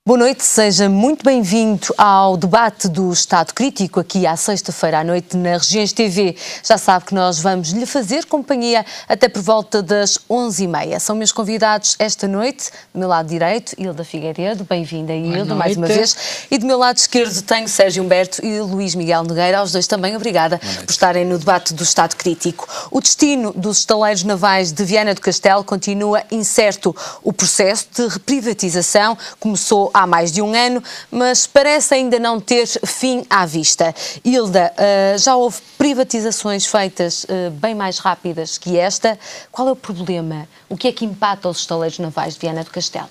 Boa noite, seja muito bem-vindo ao debate do Estado Crítico, aqui à sexta-feira à noite na Regiões TV. Já sabe que nós vamos lhe fazer companhia até por volta das 11h30. São meus convidados esta noite, do meu lado direito, Hilda Figueiredo, bem-vinda Hilda, mais uma vez. E do meu lado esquerdo tenho Sérgio Humberto e Luís Miguel Nogueira, aos dois também obrigada por estarem no debate do Estado Crítico. O destino dos estaleiros navais de Viana do Castelo continua incerto. O processo de reprivatização começou há mais de um ano, mas parece ainda não ter fim à vista. Hilda, já houve privatizações feitas bem mais rápidas que esta. Qual é o problema? O que é que impacta os estaleiros navais de Viana do Castelo?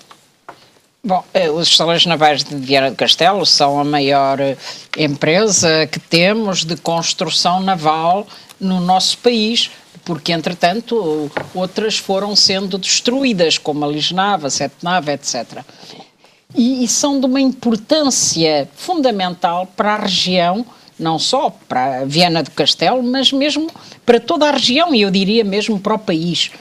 Bom, os estaleiros navais de Viana do Castelo são a maior empresa que temos de construção naval no nosso país, porque, entretanto, outras foram sendo destruídas, como a Lisnave, a Sete Nave, etc. E são de uma importância fundamental para a região, não só para Viana do Castelo, mas mesmo para toda a região, e eu diria mesmo para o país.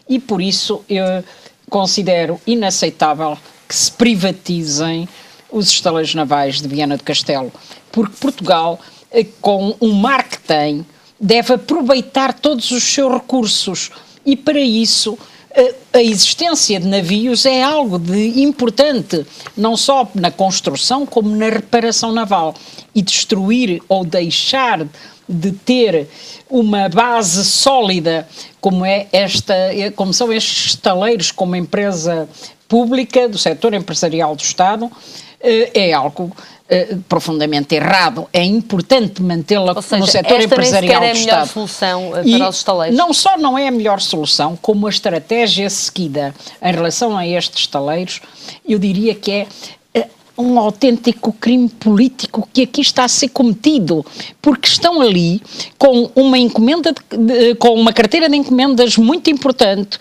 E por isso eu considero inaceitável que se privatizem os estaleiros navais de Viana do Castelo, porque Portugal, com o mar que tem, deve aproveitar todos os seus recursos, e para isso a existência de navios é algo de importante, não só na construção como na reparação naval. E destruir ou deixar de ter uma base sólida como são estes estaleiros como empresa pública do setor empresarial do Estado, é algo profundamente errado. É importante mantê-la no setor empresarial do Estado. É a melhor solução para os estaleiros. Não só não é a melhor solução, como a estratégia seguida em relação a estes estaleiros, eu diria que é um autêntico crime político que aqui está a ser cometido, porque estão ali com uma encomenda, com uma carteira de encomendas muito importante,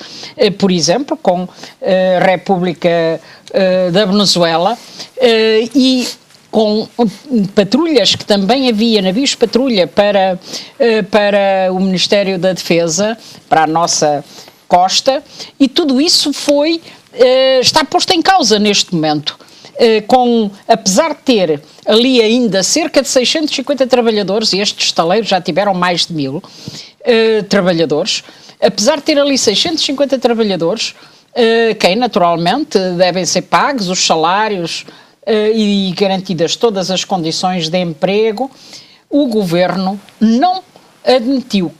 por exemplo, com a República da Venezuela, e com patrulhas, que também havia navios patrulha para o Ministério da Defesa, para a nossa costa, e tudo isso está posto em causa neste momento. Apesar de ter ali ainda cerca de 650 trabalhadores, e estes estaleiros já tiveram mais de 1000 trabalhadores, apesar de ter ali 650 trabalhadores, quem naturalmente devem ser pagos os salários e garantidas todas as condições de emprego, o Governo não admitiu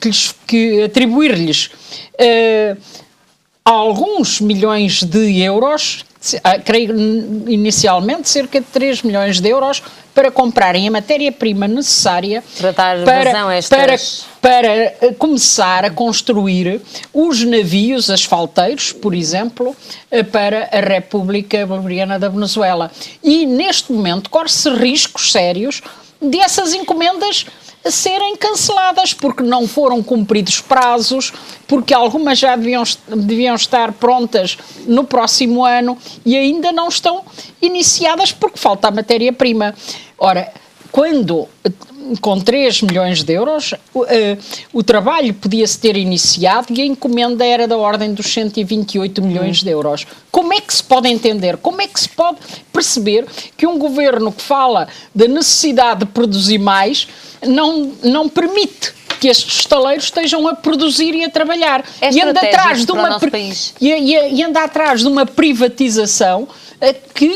que atribuir-lhes alguns milhões de euros, creio inicialmente cerca de 3 milhões de euros, para comprarem a matéria-prima necessária para dar vazão a estas... para começar a construir os navios asfalteiros, por exemplo, para a República Bolivariana da Venezuela. E neste momento corre-se riscos sérios dessas encomendas serem canceladas, porque não foram cumpridos prazos, porque algumas já deviam estar prontas no próximo ano e ainda não estão iniciadas porque falta a matéria-prima. Ora, quando com 3 milhões de euros o trabalho podia-se ter iniciado e a encomenda era da ordem dos 128 milhões de euros. Como é que se pode entender? Como é que se pode perceber que um governo que fala da necessidade de produzir mais não permite que estes estaleiros estejam a produzir e a trabalhar? E anda atrás de uma e anda atrás de uma privatização que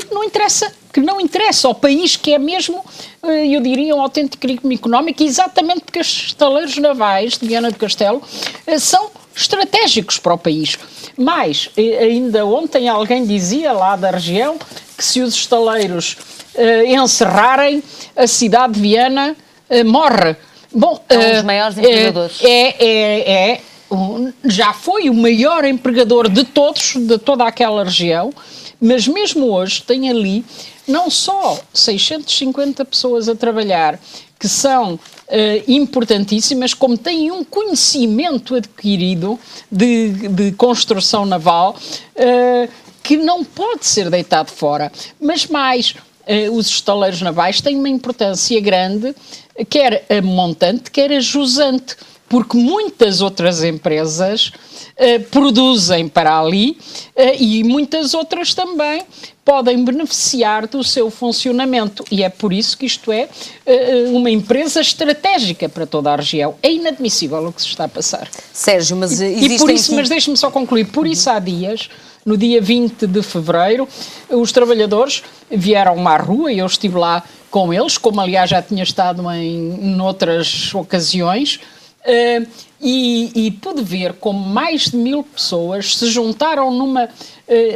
não interessa ao país, que é mesmo, eu diria, um autêntico crime económico, exatamente porque estes estaleiros navais de Viana do Castelo são estratégicos para o país. Mas, ainda ontem alguém dizia lá da região que se os estaleiros encerrarem, a cidade de Viana morre. Bom, são os maiores empregadores. Já foi o maior empregador de toda aquela região, mas mesmo hoje tem ali não só 650 pessoas a trabalhar, que são importantíssimas, como têm um conhecimento adquirido de construção naval que não pode ser deitado fora. Mas mais, os estaleiros navais têm uma importância grande, quer a montante, quer a jusante, porque muitas outras empresas produzem para ali e muitas outras também podem beneficiar do seu funcionamento, e é por isso que isto é uma empresa estratégica para toda a região. É inadmissível o que se está a passar. Sérgio, mas e por isso, mas deixe-me só concluir, por isso há dias, no dia 20 de fevereiro, os trabalhadores vieram à rua e eu estive lá com eles, como aliás já tinha estado em outras ocasiões, e pude ver como mais de 1000 pessoas se juntaram numa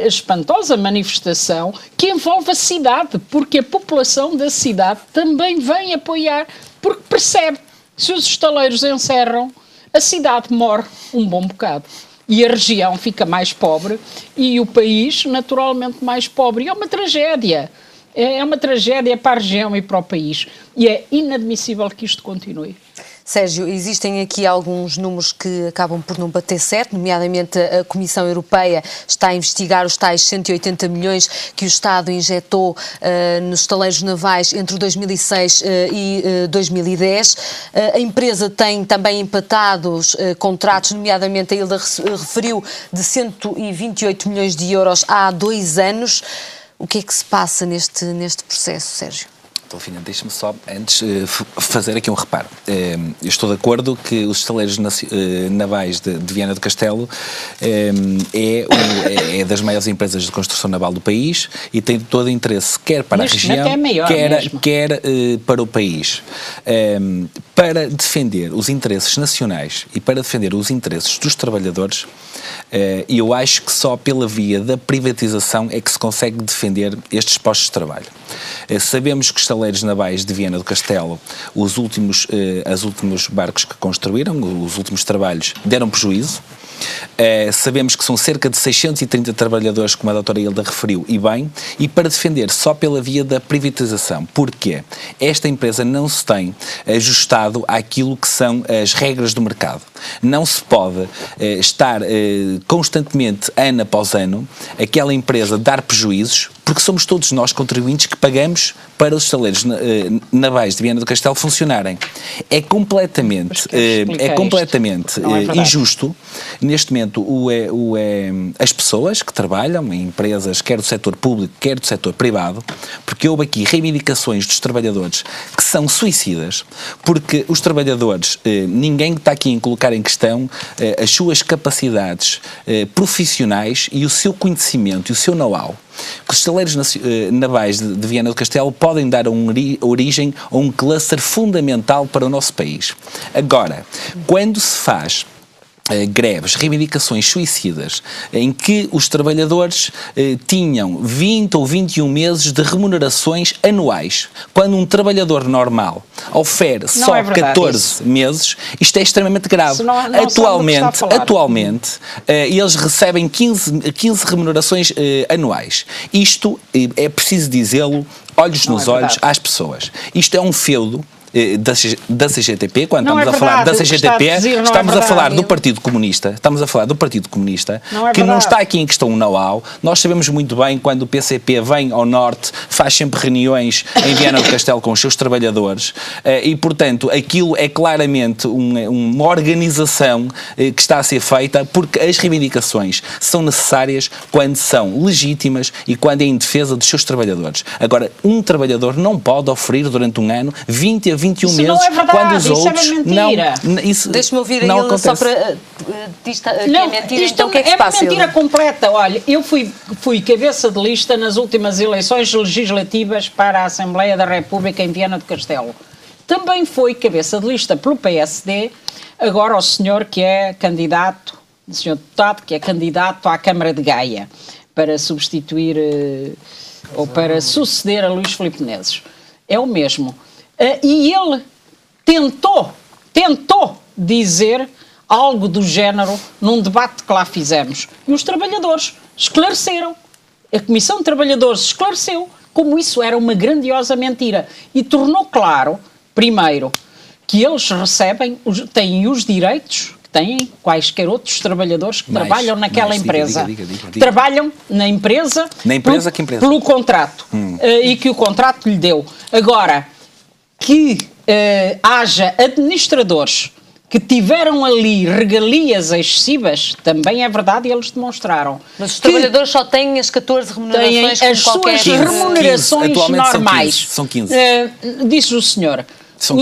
espantosa manifestação que envolve a cidade, porque a população da cidade também vem apoiar, porque percebe que se os estaleiros encerram, a cidade morre um bom bocado. E a região fica mais pobre e o país, naturalmente, mais pobre. E é uma tragédia. É uma tragédia para a região e para o país. E é inadmissível que isto continue. Sérgio, existem aqui alguns números que acabam por não bater certo, nomeadamente a Comissão Europeia está a investigar os tais 180 milhões que o Estado injetou nos estaleiros navais entre 2006 e 2010. A empresa tem também empatados contratos, nomeadamente a Hilda referiu, de 128 milhões de euros há 2 anos. O que é que se passa neste processo, Sérgio? Delfina, deixa-me só, antes, fazer aqui um reparo. Eu estou de acordo que os estaleiros navais de Viana do Castelo é das maiores empresas de construção naval do país e tem todo o interesse, quer para a região, quer para o país. Para defender os interesses nacionais e para defender os interesses dos trabalhadores, eu acho que só pela via da privatização é que se consegue defender estes postos de trabalho. Sabemos que os estaleiros navais de Viana do Castelo, os últimos barcos que construíram, os últimos trabalhos, deram prejuízo. Sabemos que são cerca de 630 trabalhadores, como a doutora Hilda referiu, e bem, e para defender só pela via da privatização. Porquê? Esta empresa não se tem ajustado àquilo que são as regras do mercado. Não se pode estar constantemente, ano após ano, aquela empresa dar prejuízos, porque somos todos nós, contribuintes, que pagamos para os estaleiros navais de Viana do Castelo funcionarem. É completamente injusto, neste momento, as pessoas que trabalham em empresas, quer do setor público, quer do setor privado, porque houve aqui reivindicações dos trabalhadores que são suicidas, porque os trabalhadores, ninguém está aqui em colocar em questão as suas capacidades profissionais e o seu conhecimento e o seu know-how. Que os estaleiros navais de Viana do Castelo podem dar origem a um cluster fundamental para o nosso país. Agora, quando se faz greves, reivindicações suicidas, em que os trabalhadores tinham 20 ou 21 meses de remunerações anuais, quando um trabalhador normal ofere só 14 meses, isto é extremamente grave. Atualmente, eles recebem 15 remunerações anuais. Isto é preciso dizê-lo, olhos nos olhos, às pessoas. Isto é um feudo da CGTP, quando estamos a falar da CGTP, estamos a falar do Partido Comunista, que não está aqui em questão o know-how. Nós sabemos muito bem quando o PCP vem ao Norte, faz sempre reuniões em Viana do Castelo com os seus trabalhadores e, portanto, aquilo é claramente uma organização que está a ser feita porque as reivindicações são necessárias quando são legítimas e quando é em defesa dos seus trabalhadores. Agora, um trabalhador não pode oferir durante um ano 20 a 21 meses, não é verdade, quando os outros não. Deixa-me ouvir a Hilda só para diz que é mentira. Então o que é que se passa? É mentira completa. Olha, eu fui cabeça de lista nas últimas eleições legislativas para a Assembleia da República em Viana do Castelo. Também foi cabeça de lista pelo PSD, agora o senhor que é candidato, o senhor deputado que é candidato à Câmara de Gaia para substituir ou para suceder a Luís Filipe Menezes. É o mesmo. E ele tentou dizer algo do género num debate que lá fizemos. E os trabalhadores esclareceram. A Comissão de Trabalhadores esclareceu como isso era uma grandiosa mentira. E tornou claro, primeiro, que eles têm os direitos que têm quaisquer outros trabalhadores que trabalham naquela empresa. Diga. Trabalham na empresa, que empresa? Pelo contrato. E que o contrato lhe deu. Agora, que haja administradores que tiveram ali regalias excessivas, também é verdade, e eles demonstraram. Mas os trabalhadores só têm as 14 remunerações têm as suas remunerações 15. normais. São 15. Diz o senhor.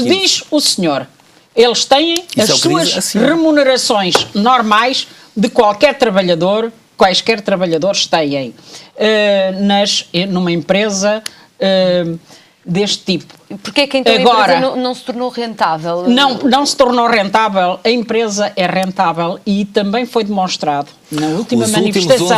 Diz o senhor. Eles têm as suas remunerações normais de qualquer trabalhador, quaisquer trabalhadores têm numa empresa deste tipo. Porquê é que então agora, a empresa não se tornou rentável? Não se tornou rentável. A empresa é rentável e também foi demonstrado na última manifestação. Os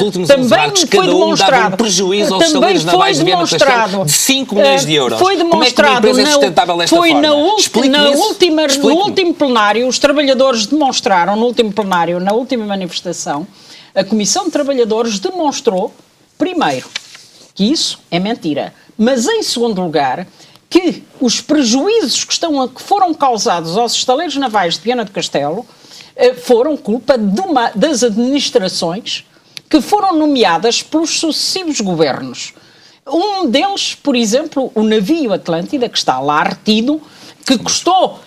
últimos 11 barcos, cada um dava um prejuízo aos estaleiros navais de Viana do Castelo de 5 milhões de euros. Foi demonstrado. Como é que uma empresa é sustentável desta forma? No último plenário, os trabalhadores demonstraram, no último plenário, na última manifestação, a Comissão de Trabalhadores demonstrou, primeiro, que isso é mentira. Mas, em segundo lugar, que os prejuízos que foram causados aos estaleiros navais de Viana do Castelo foram culpa das administrações que foram nomeadas pelos sucessivos governos. Um deles, por exemplo, o navio Atlântida, que está lá retido, que custou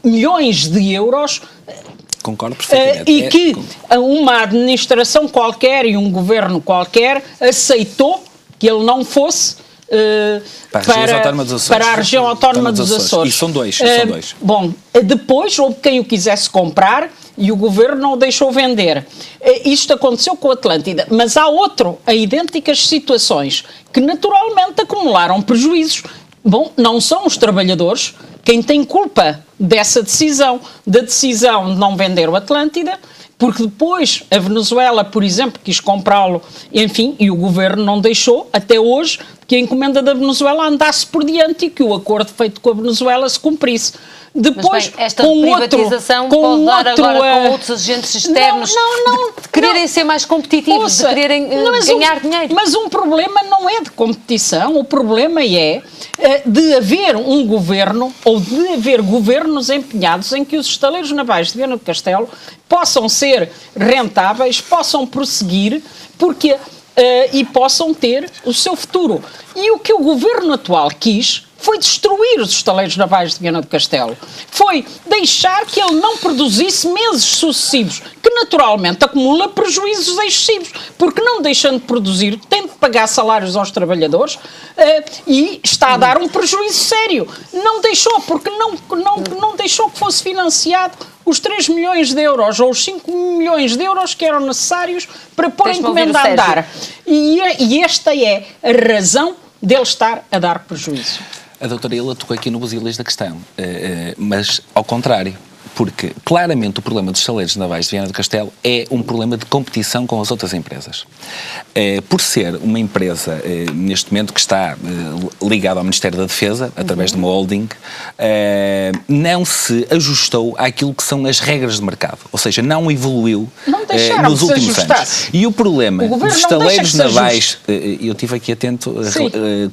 milhões de euros. Concordo perfeitamente. E que uma administração qualquer e um governo qualquer aceitou que ele não fosse para a região autónoma dos Açores. E são dois. Bom, depois houve quem o quisesse comprar e o governo não o deixou vender. Isto aconteceu com a Atlântida, mas há idênticas situações que naturalmente acumularam prejuízos. Bom, não são os trabalhadores quem tem culpa dessa decisão, da decisão de não vender o Atlântida, porque depois a Venezuela, por exemplo, quis comprá-lo, enfim, e o governo não deixou, até hoje, que a encomenda da Venezuela andasse por diante e que o acordo feito com a Venezuela se cumprisse. Depois, mas bem, esta privatização pode dar agora com outros agentes externos de quererem ser mais competitivos, de quererem ganhar dinheiro. Mas um problema não é de competição, o problema é de haver um governo ou de haver governos empenhados em que os estaleiros navais de Viana do Castelo possam ser rentáveis, possam prosseguir, e possam ter o seu futuro. E o que o governo atual quis foi destruir os estaleiros navais de Viana do Castelo. Foi deixar que ele não produzisse meses sucessivos, que naturalmente acumula prejuízos excessivos, porque não deixando de produzir, tem de pagar salários aos trabalhadores e está a dar um prejuízo sério. Não deixou, porque não deixou que fosse financiado os 3 milhões de euros ou os 5 milhões de euros que eram necessários para pôr a encomenda a andar. E esta é a razão dele estar a dar prejuízo. A doutora Hilda tocou aqui no busilis da questão, mas ao contrário, porque claramente o problema dos estaleiros navais de Viana do Castelo é um problema de competição com as outras empresas. Por ser uma empresa, neste momento, que está ligada ao Ministério da Defesa, através de uma holding, não se ajustou àquilo que são as regras de mercado, ou seja, não evoluiu nos últimos anos. E o problema dos estaleiros navais, eu estive aqui atento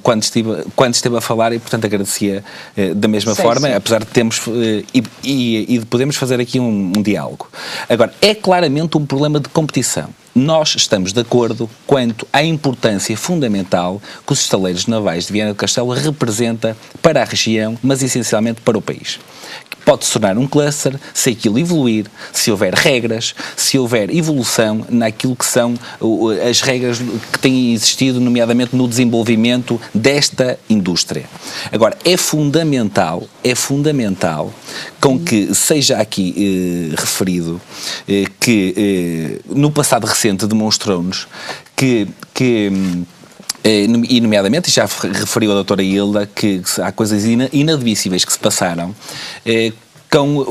quando estive a falar e, portanto, agradecia da mesma forma, apesar de termos e de podermos fazer aqui um diálogo. Agora, é claramente um problema de competição. Nós estamos de acordo quanto à importância fundamental que os estaleiros navais de Viana do Castelo representa para a região, mas essencialmente para o país. Pode se tornar um cluster se aquilo evoluir, se houver regras, se houver evolução naquilo que são as regras que têm existido, nomeadamente no desenvolvimento desta indústria. Agora, é fundamental com que seja aqui referido que no passado recente demonstrou-nos que e nomeadamente, e já referiu a doutora Hilda, que há coisas inadmissíveis que se passaram com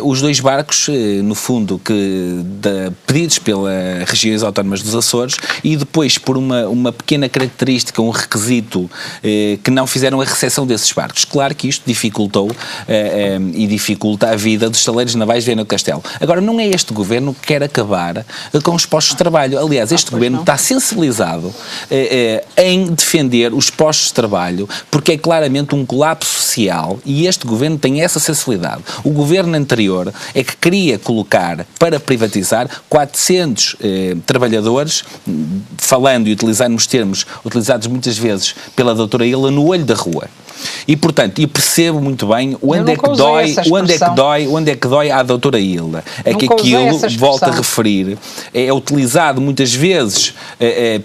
os dois barcos, no fundo, pedidos pelas regiões autónomas dos Açores e depois por uma pequena característica, um requisito, que não fizeram a recepção desses barcos. Claro que isto dificultou e dificulta a vida dos estaleiros navais de Viana do Castelo. Agora, não é este governo que quer acabar com os postos de trabalho. Aliás, este governo está sensibilizado em defender os postos de trabalho, porque é claramente um colapso social e este governo tem essa sensibilidade. O governo anterior é que queria colocar para privatizar 400 trabalhadores, falando e utilizando os termos utilizados muitas vezes pela doutora Hilda, no olho da rua. E, portanto, eu percebo muito bem onde é que dói à doutora Hilda. É que aquilo, volto a referir, é utilizado muitas vezes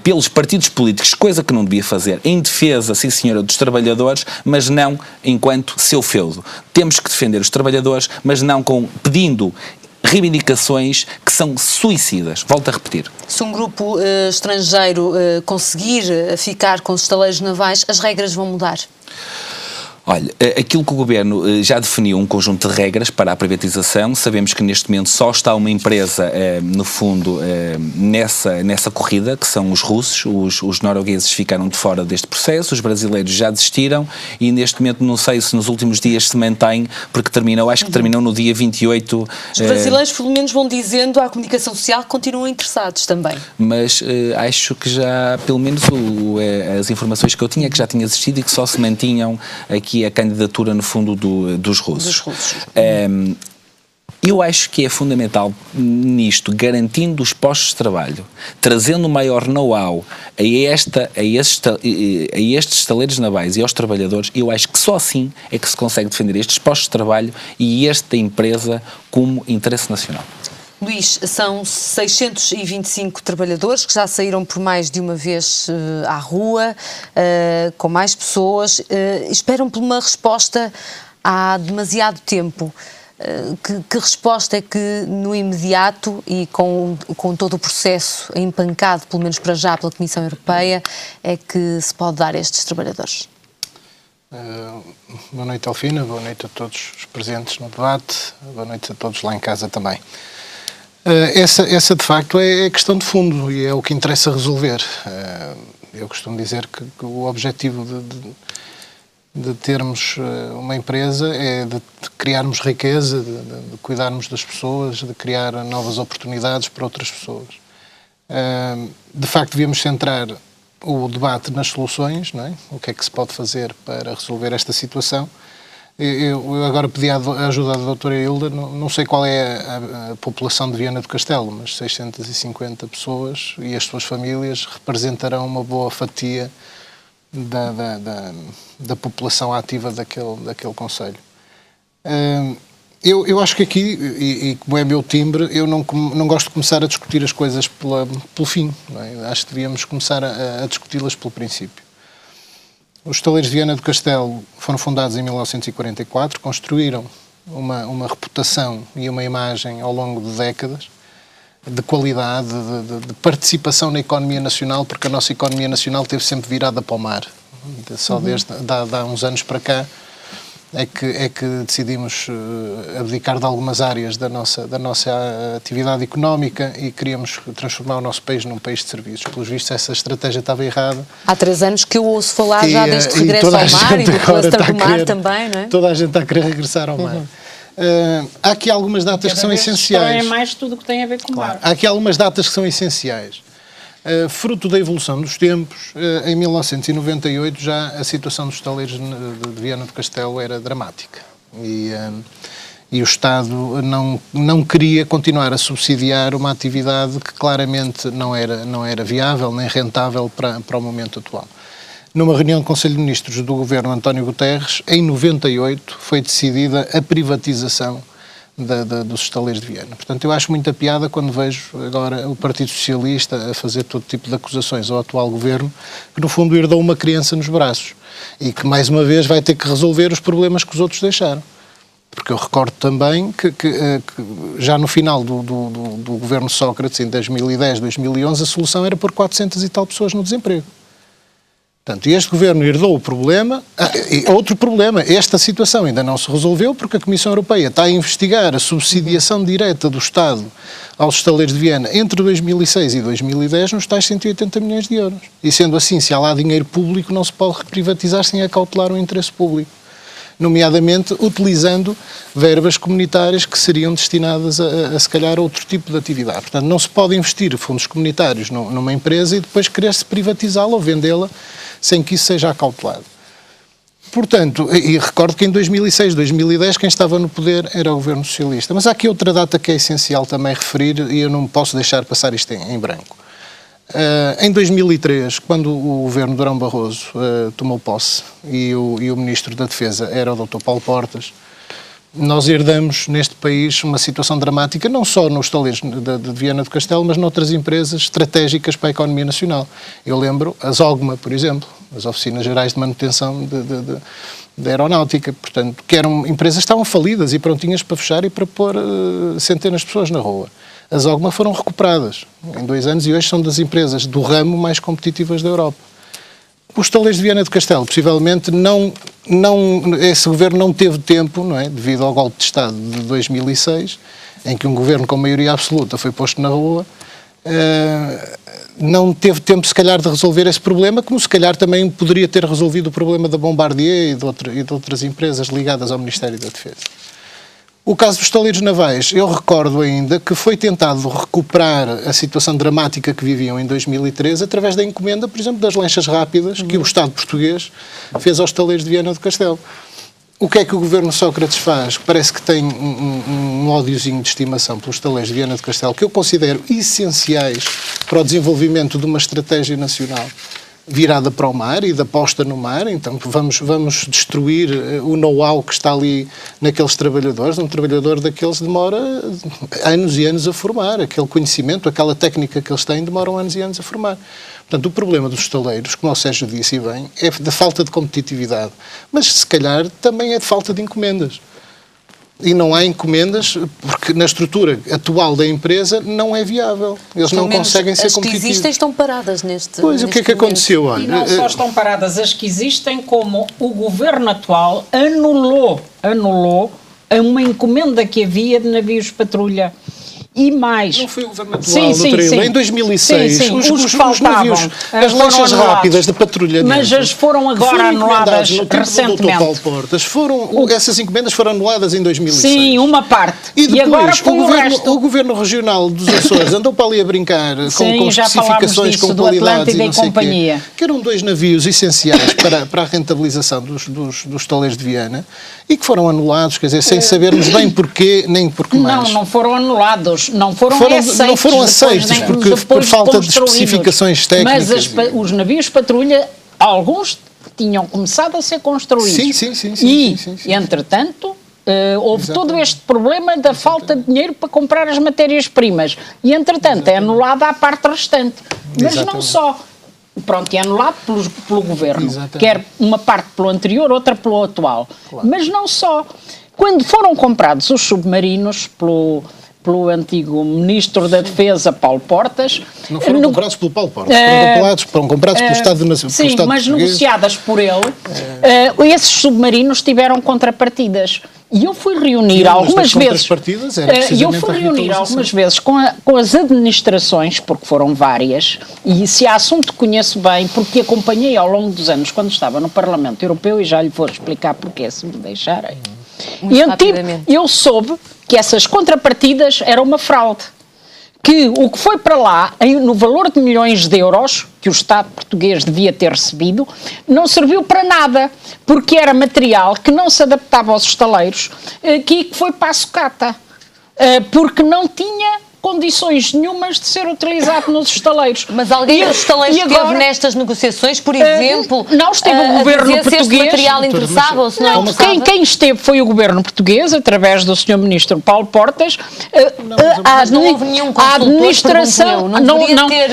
pelos partidos políticos, coisa que não devia fazer, em defesa, sim senhora, dos trabalhadores, mas não enquanto seu feudo. Temos que defender os trabalhadores, mas não pedindo reivindicações que são suicidas. Volto a repetir. Se um grupo estrangeiro conseguir ficar com os estaleiros navais, as regras vão mudar? Olha, aquilo que o Governo já definiu um conjunto de regras para a privatização, sabemos que neste momento só está uma empresa, no fundo, nessa corrida, que são os russos, os noruegueses ficaram de fora deste processo, os brasileiros já desistiram e neste momento não sei se nos últimos dias se mantém, porque terminou, acho que terminou no dia 28. Os brasileiros pelo menos vão dizendo à comunicação social que continuam interessados também. Mas acho que já, pelo menos as informações que eu tinha, que já tinha desistido e que só se mantinham aqui a candidatura, no fundo, dos russos. Eu acho que é fundamental nisto, garantindo os postos de trabalho, trazendo maior know-how a estes estaleiros navais e aos trabalhadores, eu acho que só assim é que se consegue defender estes postos de trabalho e esta empresa como interesse nacional. Luís, são 625 trabalhadores que já saíram por mais de uma vez à rua, com mais pessoas, esperam por uma resposta há demasiado tempo. Que resposta é que no imediato e com todo o processo empancado, pelo menos para já, pela Comissão Europeia, é que se pode dar a estes trabalhadores? Boa noite, Alfina, boa noite a todos os presentes no debate, boa noite a todos lá em casa também. Essa de facto é a questão de fundo e é o que interessa resolver. Eu costumo dizer que o objetivo de termos uma empresa é de criarmos riqueza, de cuidarmos das pessoas, de criar novas oportunidades para outras pessoas. De facto, devíamos centrar o debate nas soluções, não é? O que é que se pode fazer para resolver esta situação. Eu agora pedi a ajuda da doutora Hilda, não sei qual é a população de Viana do Castelo, mas 650 pessoas e as suas famílias representarão uma boa fatia da população ativa daquele concelho. Eu acho que aqui, e como é meu timbre, eu não gosto de começar a discutir as coisas pelo fim, não é? Acho que devíamos começar a discuti-las pelo princípio. Os estaleiros de Viana do Castelo foram fundados em 1944, construíram uma reputação e uma imagem ao longo de décadas de qualidade, de participação na economia nacional, porque a nossa economia nacional esteve sempre virada para o mar. Só desde há uns anos para cá é que decidimos abdicar de algumas áreas da nossa atividade económica e queríamos transformar o nosso país num país de serviços. Pelos vistos, essa estratégia estava errada. Há 3 anos que eu ouço falar já deste regresso ao mar e do cluster do mar também, não é? Toda a gente está a querer regressar ao mar. Há aqui algumas datas que são essenciais. É mais tudo o que tem a ver com o mar. Há aqui algumas datas que são essenciais. Fruto da evolução dos tempos, em 1998 já a situação dos estaleiros de Viana do Castelo era dramática e o Estado não queria continuar a subsidiar uma atividade que claramente não era viável nem rentável para o momento atual. Numa reunião do Conselho de Ministros do governo António Guterres, em 98 foi decidida a privatização dos estaleiros de Viana. Portanto, eu acho muita piada quando vejo agora o Partido Socialista a fazer todo tipo de acusações ao atual governo, que no fundo herdou uma criança nos braços e que mais uma vez vai ter que resolver os problemas que os outros deixaram. Porque eu recordo também que já no final do governo Sócrates, em 2010, 2011, a solução era pôr 400 e tal pessoas no desemprego. Portanto, este governo herdou o problema. E outro problema, esta situação ainda não se resolveu porque a Comissão Europeia está a investigar a subsidiação direta do Estado aos estaleiros de Viana entre 2006 e 2010 nos tais 180 milhões de euros. E sendo assim, se há lá dinheiro público, não se pode privatizar sem acautelar o interesse público. Nomeadamente utilizando verbas comunitárias que seriam destinadas a se calhar a outro tipo de atividade. Portanto, não se pode investir fundos comunitários numa empresa e depois querer-se privatizá-la ou vendê-la sem que isso seja acautelado. Portanto, e recordo que em 2006, 2010, quem estava no poder era o governo socialista. Mas há aqui outra data que é essencial também referir, e eu não posso deixar passar isto em branco. Em 2003, quando o governo Durão Barroso tomou posse e o Ministro da Defesa era o Dr. Paulo Portas, nós herdamos neste país uma situação dramática, não só nos estaleiros de Viana do Castelo, mas noutras empresas estratégicas para a economia nacional. Eu lembro as OGMA, por exemplo, as Oficinas Gerais de Manutenção da Aeronáutica, portanto, que eram empresas que estavam falidas e prontinhas para fechar e para pôr centenas de pessoas na rua. As OGMA foram recuperadas em 2 anos e hoje são das empresas do ramo mais competitivas da Europa. Os estaleiros de Viana do Castelo, possivelmente, esse governo não teve tempo, não é, devido ao golpe de Estado de 2006, em que um governo com maioria absoluta foi posto na rua, não teve tempo, se calhar, de resolver esse problema, como se calhar também poderia ter resolvido o problema da Bombardier e de outras empresas ligadas ao Ministério da Defesa. O caso dos estaleiros navais, eu recordo ainda que foi tentado recuperar a situação dramática que viviam em 2013 através da encomenda, por exemplo, das lanchas rápidas que o Estado português fez aos estaleiros de Viana do Castelo. O que é que o governo Sócrates faz? Parece que tem um ódiozinho de estimação pelos estaleiros de Viana do Castelo, que eu considero essenciais para o desenvolvimento de uma estratégia nacional virada para o mar e da posta no mar. Então vamos destruir o know-how que está ali naqueles trabalhadores. Um trabalhador daqueles demora anos e anos a formar. Aquele conhecimento, aquela técnica que eles têm, demoram anos e anos a formar. Portanto, o problema dos estaleiros, como o Sérgio disse bem, é da falta de competitividade. Mas, se calhar, também é de falta de encomendas. E não há encomendas, porque na estrutura atual da empresa não é viável. Eles não conseguem ser competitivos. As que existem estão paradas neste Pois, o que é que aconteceu? Olha, e não só estão paradas as que existem, como o governo atual anulou uma encomenda que havia de navios patrulha. E mais. Não foi o governo atual, sim. Em 2006, os navios, as lanchas rápidas de patrulhamento. Mas as foram agora anuladas recentemente. Paulo Portas, essas encomendas foram anuladas em 2006. Sim, uma parte. E depois, agora com o governo regional dos Açores andou para ali a brincar com especificações, com qualidades e não sei quê, que eram 2 navios essenciais para a rentabilização dos estaleiros de Viana e que foram anulados, quer dizer, sem sabermos bem porquê, nem porquê mais. Não foram anulados. Não foram aceitos por falta de especificações técnicas. Mas os navios patrulha, alguns tinham começado a ser construídos. Sim. Entretanto, houve todo este problema da falta de dinheiro para comprar as matérias-primas. E, entretanto, é anulada a parte restante. Mas não só. Pronto, é anulado pelo governo. Quer uma parte pelo anterior, outra pelo atual. Claro. Mas não só. Quando foram comprados os submarinos pelo antigo Ministro da Defesa, Paulo Portas. Não foram comprados pelo Paulo Portas, foram comprados pelo Estado Nacional. Sim, mas negociadas por ele, esses submarinos tiveram contrapartidas. E eu fui reunir algumas vezes. Com as administrações, porque foram várias, e esse assunto conheço bem, porque acompanhei ao longo dos anos, quando estava no Parlamento Europeu, e já lhe vou explicar porquê, se me deixarem. Eu soube que essas contrapartidas eram uma fraude. Que o que foi para lá, no valor de milhões de euros, que o Estado português devia ter recebido, não serviu para nada, porque era material que não se adaptava aos estaleiros, que foi para a sucata, porque não tinha condições nenhumas de ser utilizado nos estaleiros. Mas alguém dos estaleiros esteve nestas negociações, por exemplo, não esteve o governo português. Se este material interessava ou se não interessava? Quem esteve foi o governo português, através do Sr. Ministro Paulo Portas. Mas não houve nenhum consultor, a administração,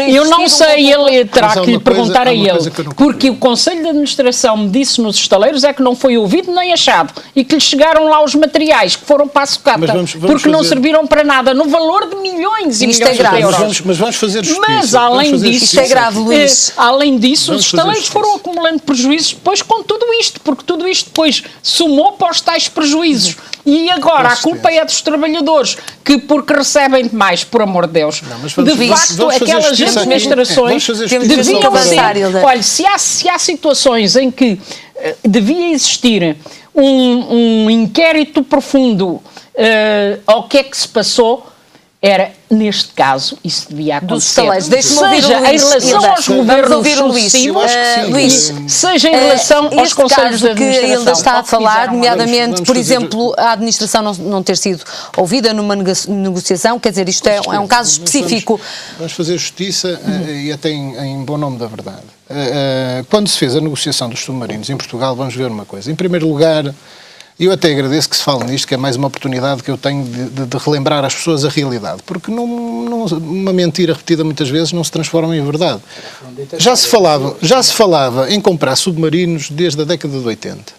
eu não sei, ele terá que lhe perguntar a ele, porque o Conselho de Administração me disse nos estaleiros é que não foi ouvido nem achado, e que lhe chegaram lá os materiais que foram para a sucata, porque não serviram para nada, no valor de milhões e milhões de euros. Mas vamos fazer justiça. Mas além disso, isto é grave, Luís. Além disso, os estaleiros foram acumulando prejuízos depois com tudo isto, porque tudo isto depois somou para os tais prejuízos. E agora a culpa é dos trabalhadores, que porque recebem demais, por amor de Deus. De facto, aquelas administrações deviam ser... Olha, se há situações em que devia existir um inquérito profundo ao que é que se passou, Era, neste caso, isso devia acontecer. Dos estaleiros. Deixe-me ouvir seja o Luís. Em relação aos governos sucessivos, Luís, seja em relação aos conselhos de administração. Que ele ainda está a falar, nomeadamente, por exemplo, a administração não ter sido ouvida numa negociação, quer dizer, isto é um caso específico. Vamos fazer justiça e até em bom nome da verdade. Quando se fez a negociação dos submarinos em Portugal, vamos ver uma coisa. Em primeiro lugar, eu até agradeço que se fale nisto, que é mais uma oportunidade que eu tenho de relembrar às pessoas a realidade, porque uma mentira repetida muitas vezes não se transforma em verdade. Já se falava em comprar submarinos desde a década de 80.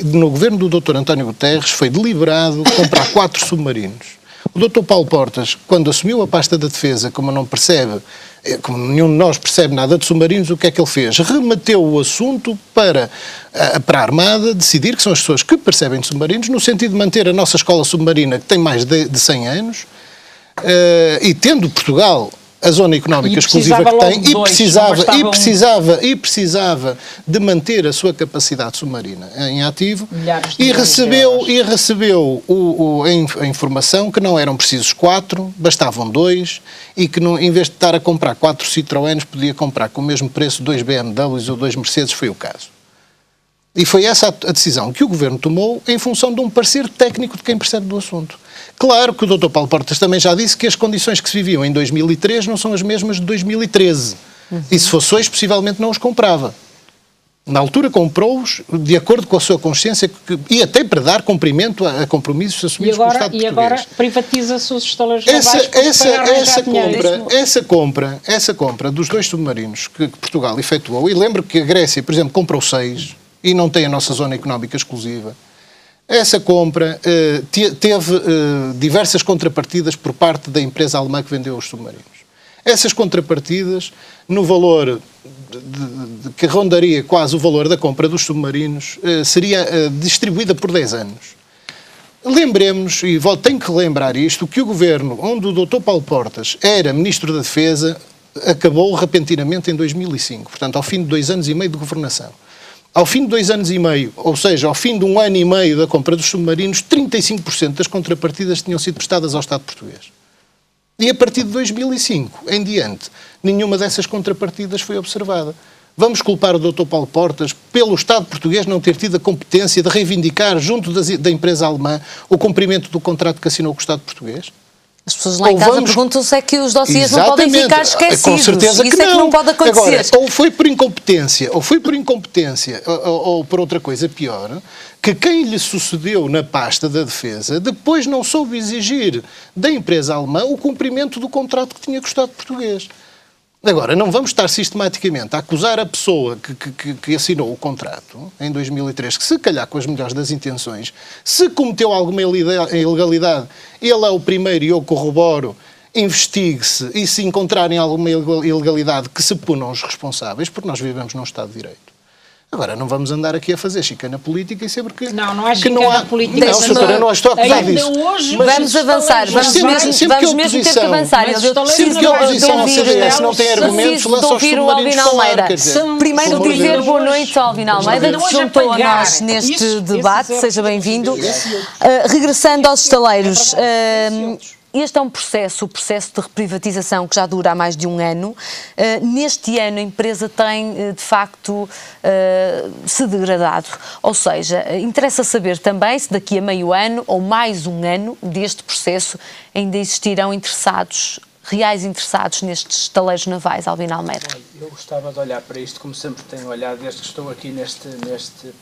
No governo do Dr. António Guterres foi deliberado comprar 4 submarinos. O Dr. Paulo Portas, quando assumiu a pasta da defesa, como nenhum de nós percebe nada de submarinos, o que é que ele fez? Remeteu o assunto para a Armada decidir, que são as pessoas que percebem de submarinos, no sentido de manter a nossa escola submarina, que tem mais de 100 anos, e tendo Portugal a zona económica exclusiva que tem, e precisava de manter a sua capacidade submarina em ativo, e recebeu a informação que não eram precisos 4, bastavam 2, e que em vez de estar a comprar 4 Citroëns, podia comprar com o mesmo preço 2 BMWs ou 2 Mercedes, foi o caso. E foi essa a decisão que o Governo tomou em função de um parecer técnico de quem percebe do assunto. Claro que o Dr. Paulo Portas também já disse que as condições que se viviam em 2003 não são as mesmas de 2013. E se fosse hoje, possivelmente não os comprava. Na altura comprou-os de acordo com a sua consciência e até para dar cumprimento a compromissos assumidos pelo Estado português. E agora privatiza-se os estaleiros navais essa compra dos 2 submarinos que Portugal efetuou, e lembro que a Grécia, por exemplo, comprou 6 e não tem a nossa zona económica exclusiva. Essa compra teve diversas contrapartidas por parte da empresa alemã que vendeu os submarinos. Essas contrapartidas, no valor que rondaria quase o valor da compra dos submarinos, seria distribuída por 10 anos. Lembremos, e tenho que relembrar isto, que o governo onde o Dr. Paulo Portas era Ministro da Defesa acabou repentinamente em 2005, portanto, ao fim de 2 anos e meio de governação. Ao fim de 2 anos e meio, ou seja, ao fim de 1 ano e meio da compra dos submarinos, 35% das contrapartidas tinham sido prestadas ao Estado português. E a partir de 2005 em diante, nenhuma dessas contrapartidas foi observada. Vamos culpar o Dr. Paulo Portas pelo Estado português não ter tido a competência de reivindicar junto da empresa alemã o cumprimento do contrato que assinou com o Estado português? As pessoas lá em casa perguntam-se é que os dossiês não podem ficar esquecidos. Com certeza que isso é que não pode acontecer. Agora, ou foi por incompetência, ou por outra coisa pior, que quem lhe sucedeu na pasta da defesa depois não soube exigir da empresa alemã o cumprimento do contrato que tinha com o Estado português. Agora, não vamos estar sistematicamente a acusar a pessoa que assinou o contrato em 2003, que se calhar com as melhores das intenções, se cometeu alguma ilegalidade, ele é o primeiro e eu corroboro, investigue-se e se encontrarem alguma ilegalidade que se punam os responsáveis, porque nós vivemos num Estado de Direito. Agora, não vamos andar aqui a fazer chicana política e sempre que... Não é chicana política. Não, doutora, eu não estou a acusar disso. Vamos avançar, vamos mesmo ter que avançar. Sempre que a oposição ao CDS não tem argumentos, lança os submarinos falar. Primeiro dizer boa noite ao Albino Almeida, que se juntou a nós neste debate. Seja bem-vindo. Regressando aos estaleiros... Este é um processo, o processo de reprivatização que já dura há mais de 1 ano. Neste ano a empresa tem, de facto, se degradado. Ou seja, interessa saber também se daqui a meio ano ou mais 1 ano deste processo ainda existirão reais interessados nestes estaleiros navais, Albino Almeida. Eu gostava de olhar para isto como sempre tenho olhado desde que estou aqui neste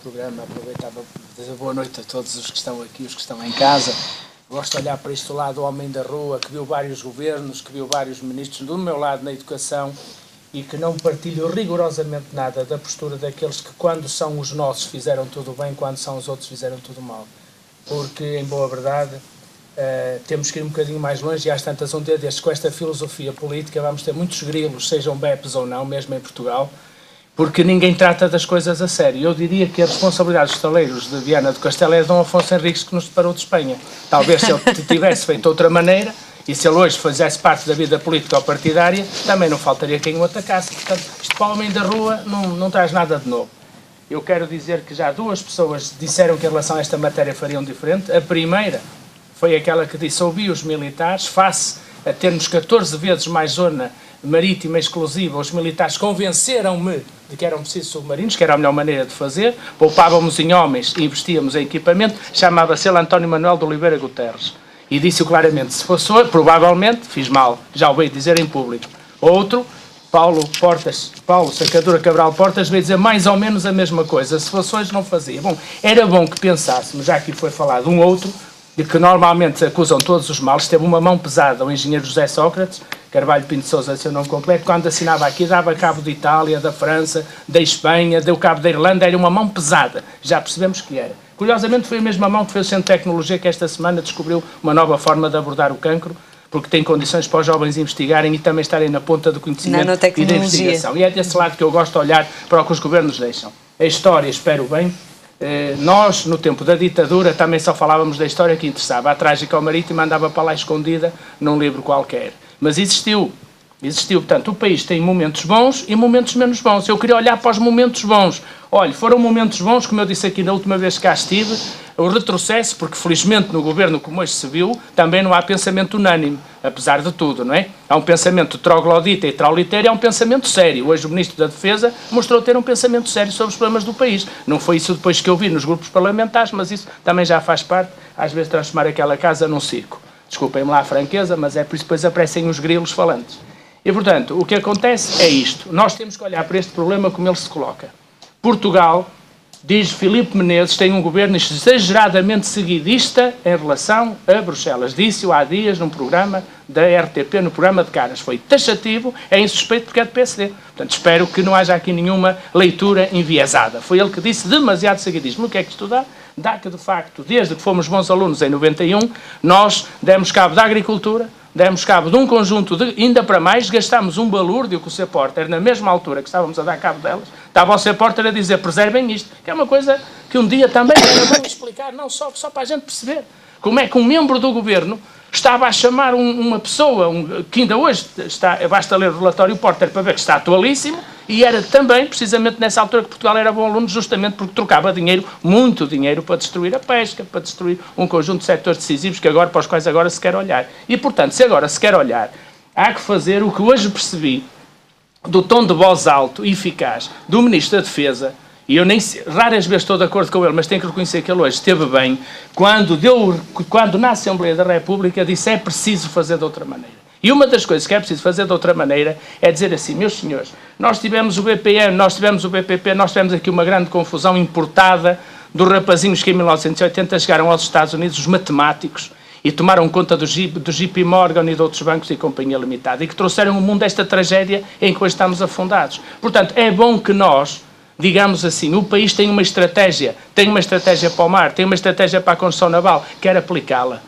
programa. Aproveitava de dizer boa noite a todos os que estão aqui, os que estão em casa. Gosto de olhar para isto do lado do homem da rua, que viu vários governos, que viu vários ministros, do meu lado na educação, e que não partilho rigorosamente nada da postura daqueles que, quando são os nossos, fizeram tudo bem, quando são os outros, fizeram tudo mal. Porque, em boa verdade, temos que ir um bocadinho mais longe, e às tantas, um dia destes, com esta filosofia política, vamos ter muitos grilos, sejam BEPs ou não, mesmo em Portugal, porque ninguém trata das coisas a sério. Eu diria que a responsabilidade dos estaleiros de Viana do Castelo é de Dom Afonso Henriques, que nos separou de Espanha. Talvez se ele tivesse feito de outra maneira, e se ele hoje fizesse parte da vida política ou partidária, também não faltaria quem o atacasse. Portanto, isto para o homem da rua não traz nada de novo. Eu quero dizer que já 2 pessoas disseram que em relação a esta matéria fariam diferente. A primeira foi aquela que disse: ouvi os militares, face a termos 14 vezes mais zona marítima exclusiva, os militares convenceram-me de que eram precisos submarinos, que era a melhor maneira de fazer, poupávamos em homens e investíamos em equipamento. Chamava-se ele António Manuel de Oliveira Guterres. E disse-o claramente: se fosse hoje, provavelmente, fiz mal, já o veio dizer em público. Outro, Paulo Sacadura Cabral Portas, veio dizer mais ou menos a mesma coisa. Se fosse hoje, não fazia. Bom, era bom que pensássemos, já aqui foi falado um outro, de que normalmente acusam todos os males. Teve uma mão pesada o engenheiro José Sócrates, Carvalho Pinto Sousa, seu nome completo, quando assinava aqui, dava cabo de Itália, da França, da Espanha, deu cabo da Irlanda, era uma mão pesada. Já percebemos que era. Curiosamente, foi a mesma mão que fez o Centro de Tecnologia que esta semana descobriu uma nova forma de abordar o cancro, porque tem condições para os jovens investigarem e também estarem na ponta do conhecimento e da investigação. E é desse lado que eu gosto de olhar para o que os governos deixam. A história, espero bem. Nós, no tempo da ditadura, também só falávamos da história que interessava. A Trágica ao Marítimo andava para lá escondida num livro qualquer. Mas existiu. Portanto, o país tem momentos bons e momentos menos bons. Eu queria olhar para os momentos bons. Olha, foram momentos bons, como eu disse aqui na última vez que cá estive, o retrocesso, porque felizmente no governo, como hoje se viu, também não há pensamento unânime, apesar de tudo, não é? Há um pensamento troglodita e traulitério, há um pensamento sério. Hoje o Ministro da Defesa mostrou ter um pensamento sério sobre os problemas do país. Não foi isso depois que eu vi nos grupos parlamentares, mas isso também já faz parte, às vezes, transformar aquela casa num circo. Desculpem-me lá a franqueza, mas é por isso que depois aparecem os grilos falantes. E, portanto, o que acontece é isto. Nós temos que olhar para este problema como ele se coloca. Portugal, diz Filipe Menezes, tem um governo exageradamente seguidista em relação a Bruxelas. Disse-o há dias num programa da RTP, no programa de caras. Foi taxativo, é insuspeito porque é de PSD. Portanto, espero que não haja aqui nenhuma leitura enviesada. Foi ele que disse demasiado seguidismo. O que é que isto dá? Dá que, de facto, desde que fomos bons alunos em 91, nós demos cabo da agricultura, demos cabo de um conjunto de, ainda para mais, gastámos um balúrdio com o Sr. Porter, na mesma altura que estávamos a dar cabo delas, estava o Sr. Porter a dizer: preservem isto, que é uma coisa que um dia também era bom explicar, não só para a gente perceber como é que um membro do governo estava a chamar uma pessoa, que ainda hoje está, basta ler o relatório Porter para ver que está atualíssimo, e era também, precisamente nessa altura, que Portugal era bom aluno, justamente porque trocava dinheiro, muito dinheiro, para destruir a pesca, para destruir um conjunto de setores decisivos para os quais agora se quer olhar. E, portanto, se agora se quer olhar, há que fazer o que hoje percebi do tom de voz alto e eficaz do Ministro da Defesa. E eu raras vezes estou de acordo com ele, mas tenho que reconhecer que ele hoje esteve bem, quando na Assembleia da República disse: é preciso fazer de outra maneira. E uma das coisas que é preciso fazer de outra maneira é dizer assim: meus senhores, nós tivemos o BPM, nós tivemos o BPP, nós tivemos aqui uma grande confusão importada dos rapazinhos que em 1980 chegaram aos Estados Unidos, os matemáticos, e tomaram conta do JP Morgan e de outros bancos e companhia limitada, e que trouxeram ao mundo esta tragédia em que hoje estamos afundados. Portanto, é bom que nós, digamos assim, o país tem uma estratégia para o mar, tem uma estratégia para a construção naval, quer aplicá-la.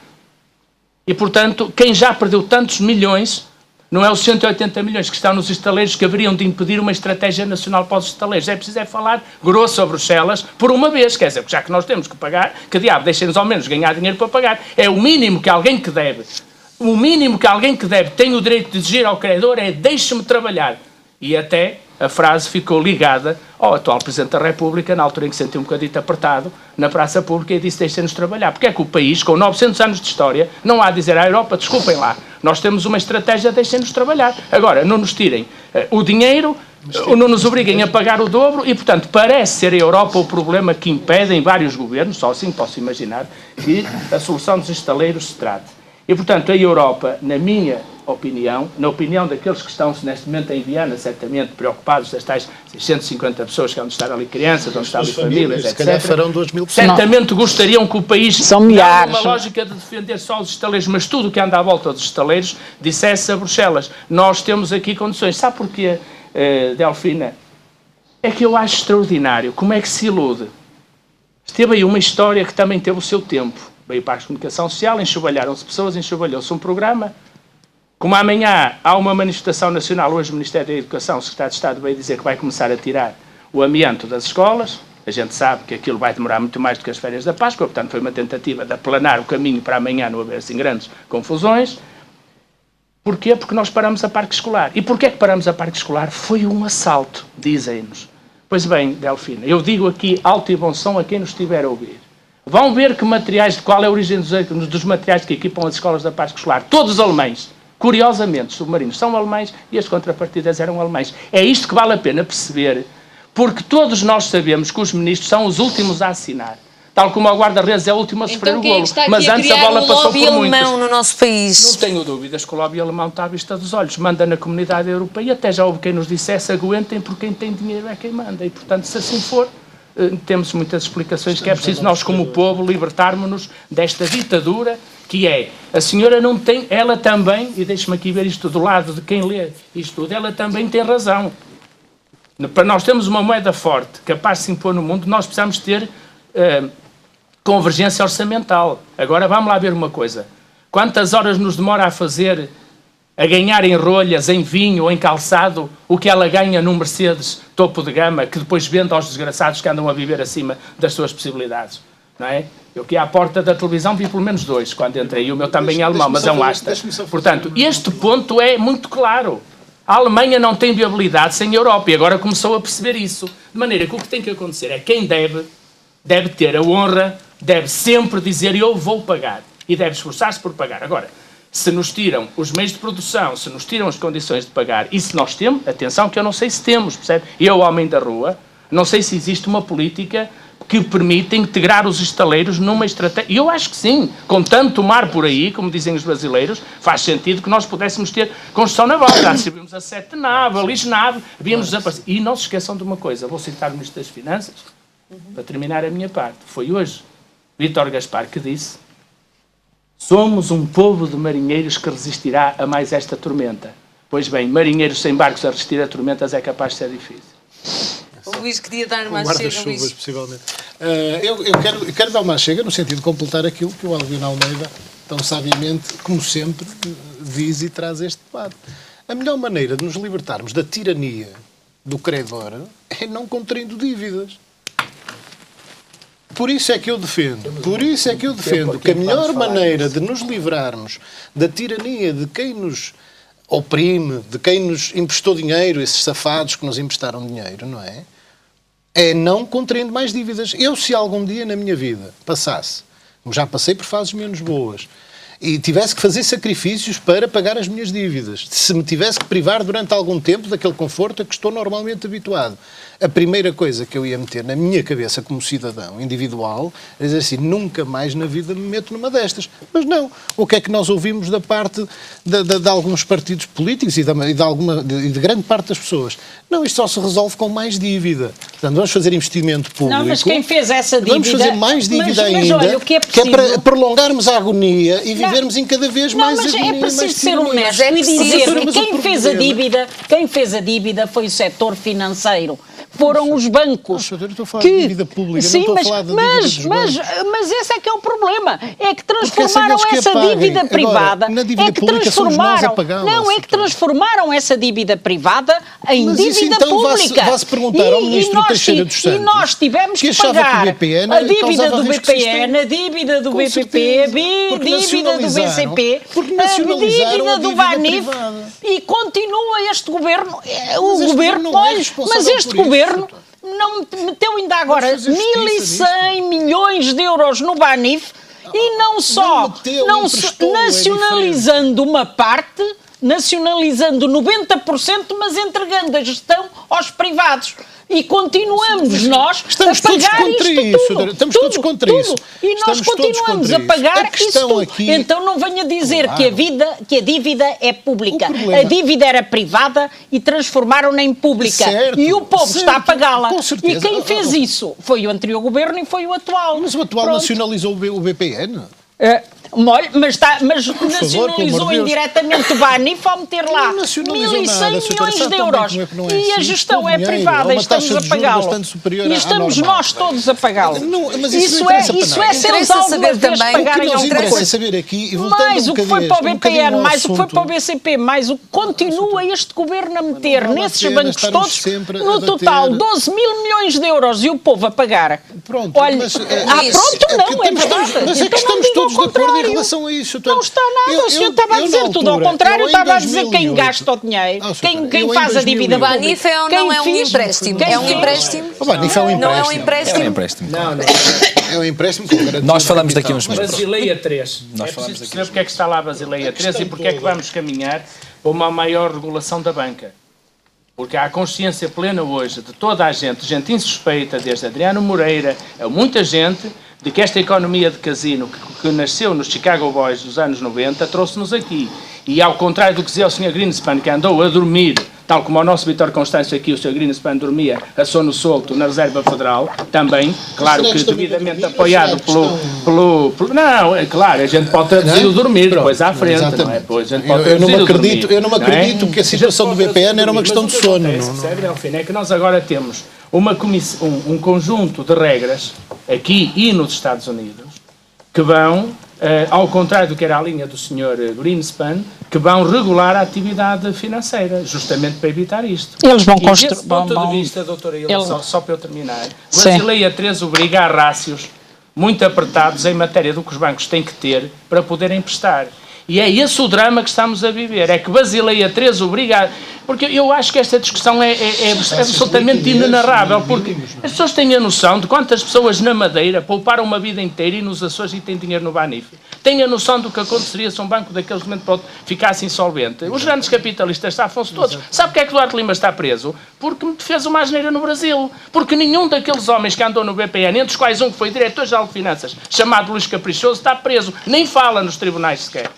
E, portanto, quem já perdeu tantos milhões, não é os 180 milhões que estão nos estaleiros que haveriam de impedir uma estratégia nacional para os estaleiros. É preciso falar grosso a Bruxelas por uma vez, quer dizer, já que nós temos que pagar, que diabo, deixem-nos ao menos ganhar dinheiro para pagar. É o mínimo que alguém que deve. O mínimo que alguém que deve tem o direito de exigir ao credor é: deixe-me trabalhar. E até a frase ficou ligada ao atual Presidente da República, na altura em que se sentiu um bocadito apertado na praça pública, e disse: deixem-nos trabalhar. Porque é que o país, com 900 anos de história, não há a dizer à Europa: desculpem lá, nós temos uma estratégia, deixem-nos trabalhar. Agora, não nos tirem o dinheiro, não nos obriguem a pagar o dobro, e, portanto, parece ser a Europa o problema que impede em vários governos, só assim posso imaginar, que a solução dos estaleiros se trate. E, portanto, a Europa, na minha opinião, na opinião daqueles que estão neste momento em Viana, certamente preocupados, das tais 650 pessoas que vão estar ali crianças, vão estar ali famílias, etc. Se calhar farão 2.000 pessoas. Certamente gostariam que o país, não uma lógica de defender só os estaleiros, mas tudo o que anda à volta dos estaleiros, dissesse a Bruxelas: nós temos aqui condições. Sabe porquê, Delfina? É que eu acho extraordinário como é que se ilude. Teve aí uma história que também teve o seu tempo. Veio para a comunicação social, enxovalharam-se pessoas, enxovalhou-se um programa. Como amanhã há uma manifestação nacional, hoje o Ministério da Educação, o Secretário de Estado veio dizer que vai começar a tirar o amianto das escolas. A gente sabe que aquilo vai demorar muito mais do que as férias da Páscoa, portanto foi uma tentativa de aplanar o caminho para amanhã não haver assim grandes confusões. Porquê? Porque nós paramos a parque escolar. E porquê que paramos a parque escolar? Foi um assalto, dizem-nos. Pois bem, Delfina, eu digo aqui alto e bom som a quem nos estiver a ouvir. Vão ver que materiais, qual é a origem dos materiais que equipam as escolas da Paz Escolar. Todos alemães. Curiosamente, os submarinos são alemães e as contrapartidas eram alemães. É isto que vale a pena perceber, porque todos nós sabemos que os ministros são os últimos a assinar. Tal como o guarda-redes é o último a sofrer o golo. Mas antes a bola passou por muitos. Alemão no nosso país. Não tenho dúvidas que o lobby alemão está à vista dos olhos. Manda na comunidade europeia. Até já houve quem nos dissesse: aguentem, porque quem tem dinheiro é quem manda. E, portanto, se assim for, temos muitas explicações que é preciso nós, como povo, libertarmos-nos desta ditadura, que é, a senhora não tem, ela também, e deixe-me aqui ver isto do lado de quem lê isto tudo, ela também tem razão. Para nós termos uma moeda forte, capaz de se impor no mundo, nós precisamos ter convergência orçamental. Agora vamos lá ver uma coisa. Quantas horas nos demora a ganhar em rolhas, em vinho ou em calçado, o que ela ganha num Mercedes topo de gama, que depois vende aos desgraçados que andam a viver acima das suas possibilidades? Não é? Eu aqui à porta da televisão vi pelo menos 2 quando entrei, e o meu também é alemão, mas é um Asta. Portanto, este ponto é muito claro. A Alemanha não tem viabilidade sem a Europa, e agora começou a perceber isso. De maneira que o que tem que acontecer é quem deve ter a honra, deve sempre dizer: eu vou pagar, e deve esforçar-se por pagar. Agora, se nos tiram os meios de produção, se nos tiram as condições de pagar, e se nós temos, atenção que eu não sei se temos, percebe? Eu, homem da rua, não sei se existe uma política que permita integrar os estaleiros numa estratégia. E eu acho que sim, com tanto mar por aí, como dizem os brasileiros, faz sentido que nós pudéssemos ter construção naval. Já recebemos a 7 nave, a Lisnave, havíamos desaparecido. E não se esqueçam de uma coisa, vou citar o Ministro das Finanças, para terminar a minha parte. Foi hoje Vítor Gaspar que disse: somos um povo de marinheiros que resistirá a mais esta tormenta. Pois bem, marinheiros sem barcos a resistir a tormentas é capaz de ser difícil. O Luís queria dar mais chega, Luís. Possivelmente. Eu quero dar uma chega no sentido de completar aquilo que o Albino Almeida, tão sabiamente, como sempre, diz e traz este debate. A melhor maneira de nos libertarmos da tirania do credor é não contraindo dívidas. Por isso é que eu defendo que a melhor maneira de nos livrarmos da tirania de quem nos oprime, de quem nos emprestou dinheiro, esses safados que nos emprestaram dinheiro, não é? É não contraindo mais dívidas. Eu, se algum dia na minha vida passasse, como já passei por fases menos boas, e tivesse que fazer sacrifícios para pagar as minhas dívidas, se me tivesse que privar durante algum tempo daquele conforto a que estou normalmente habituado, a primeira coisa que eu ia meter na minha cabeça como cidadão individual é dizer assim: nunca mais na vida me meto numa destas. Mas não. O que é que nós ouvimos da parte de alguns partidos políticos e de grande parte das pessoas? Não, isto só se resolve com mais dívida. Portanto, vamos fazer investimento público. Não, mas quem fez essa dívida... Vamos fazer mais dívida ainda, olha, o que é para prolongarmos a agonia e vivermos em cada vez mais agonia. Não, mas é preciso ser honesto e dizer que quem fez a dívida foi o setor financeiro. Foram os bancos. Eu estou a falar de dívida pública, sim, não estou a falar de dívida dos bancos. Mas esse é que é o problema. É que transformaram essa dívida privada... Agora, na dívida pública somos nós a pagá-la. Não, é que transformaram essa dívida privada em dívida então pública. Vá-se perguntar ao Ministro Teixeira dos Santos, e nós tivemos que pagar a dívida do BPN, a dívida do BPP, a dívida do BCP, a dívida do Banif, e continua este governo... Mas este governo não meteu ainda agora 1.100 milhões de euros no Banif e não só nacionalizando uma parte, nacionalizando 90%, mas entregando a gestão aos privados. E continuamos nós a pagar isto tudo. Estamos todos contra isso. E nós continuamos a pagar isto tudo. Então não venha dizer que a dívida é pública. A dívida era privada e transformaram-na em pública. E o povo está a pagá-la. E quem fez isso foi o anterior governo e foi o atual. Mas o atual nacionalizou o BPN? Mas nacionalizou indiretamente o Banif ao meter lá 1.100 milhões de euros e a gestão é privada e estamos a pagá-la. E estamos nós todos a pagá-la. Isso é ser os alvos de pagarem alguma coisa. Mais o que foi para o BPN, mais o que foi para o BCP, mais o que continua este governo a meter nesses bancos todos, no total 12 mil milhões de euros e o povo a pagar. Pronto, olha, mas, pronto não, é verdade. Mas é que estamos todos de acordo em Em relação a isso, não está nada. O senhor estava a dizer tudo ao contrário. Estava a dizer quem gasta o dinheiro, quem faz a dívida. O Banif não é um empréstimo. É um empréstimo. O Banif é um empréstimo. Não é um empréstimo. É um empréstimo. É um empréstimo. Nós falamos daqui uns meses. Basileia 3. É preciso perceber porque é que está lá a Basileia 3 e porque é que vamos caminhar para uma maior regulação da banca. Porque há consciência plena hoje de toda a gente insuspeita, desde Adriano Moreira a muita gente, de que esta economia de casino que nasceu nos Chicago Boys dos anos 90 trouxe-nos aqui. E ao contrário do que dizia o Sr. Greenspan, que andou a dormir, tal como o nosso Vítor Constâncio aqui, o Sr. Greenspan dormia a sono solto na Reserva Federal, também, claro que devidamente apoiado pelo... Não, é claro, a gente pode traduzir o dormir depois à frente, não é? Pois, a gente pode eu não me acredito que a situação do BPN era uma questão de sono. Percebe, Delfino? É que nós agora temos um conjunto de regras, aqui e nos Estados Unidos, que vão, ao contrário do que era a linha do Sr. Greenspan, que vão regular a atividade financeira, justamente para evitar isto. Eles vão construir... Desse ponto de vista, doutora Ilha, só para eu terminar, o Basileia 3 obriga a rácios muito apertados em matéria do que os bancos têm que ter para poderem prestar. E é esse o drama que estamos a viver, é que Basileia 3 obriga... Porque eu acho que esta discussão é absolutamente inenarrável, porque as pessoas têm a noção de quantas pessoas na Madeira pouparam uma vida inteira e nos Açores e têm dinheiro no Banif. Têm a noção do que aconteceria se um banco daqueles momentos ficasse insolvente. Os grandes capitalistas safam-se todos. Sabe porque é que Duarte Lima está preso? Porque fez uma asneira no Brasil. Porque nenhum daqueles homens que andou no BPN, entre os quais um que foi diretor-geral de Finanças, chamado Luís Caprichoso, está preso. Nem fala nos tribunais sequer.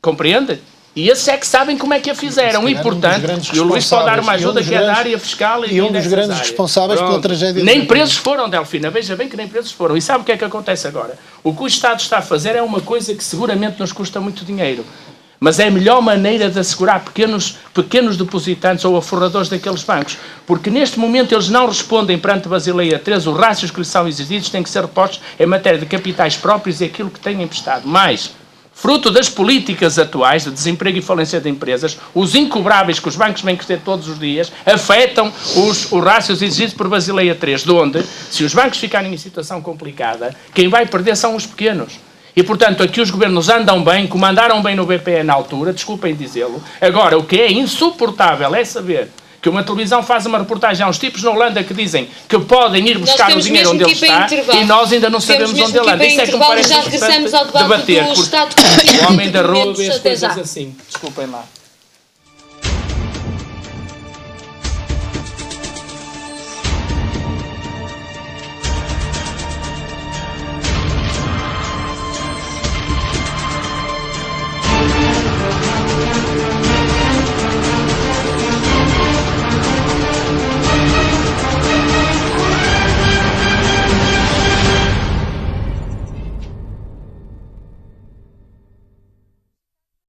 Compreende? E esses é que sabem como é que a fizeram. E, portanto, o Luís pode dar uma ajuda que é da área fiscal e um dos grandes responsáveis pela tragédia. Nem presos foram, Delfina. Veja bem que nem presos foram. E sabe o que é que acontece agora? O que o Estado está a fazer é uma coisa que seguramente nos custa muito dinheiro. Mas é a melhor maneira de assegurar pequenos depositantes ou aforradores daqueles bancos. Porque neste momento eles não respondem perante Basileia 3, os rácios que lhes são exigidos têm que ser repostos em matéria de capitais próprios e aquilo que têm emprestado. Mais, fruto das políticas atuais de desemprego e falência de empresas, os incobráveis que os bancos vêm ter todos os dias afetam os rácios exigidos por Basileia 3, de onde, se os bancos ficarem em situação complicada, quem vai perder são os pequenos. E, portanto, aqui os governos andam bem, comandaram bem no BPN na altura, desculpem dizê-lo. Agora, o que é insuportável é saber que uma televisão faz uma reportagem a uns tipos na Holanda que dizem que podem ir buscar o dinheiro onde ele está e nós ainda não sabemos onde ele anda. Isso é que me parece importante debater. O homem da rua vê as coisas assim. Desculpem lá.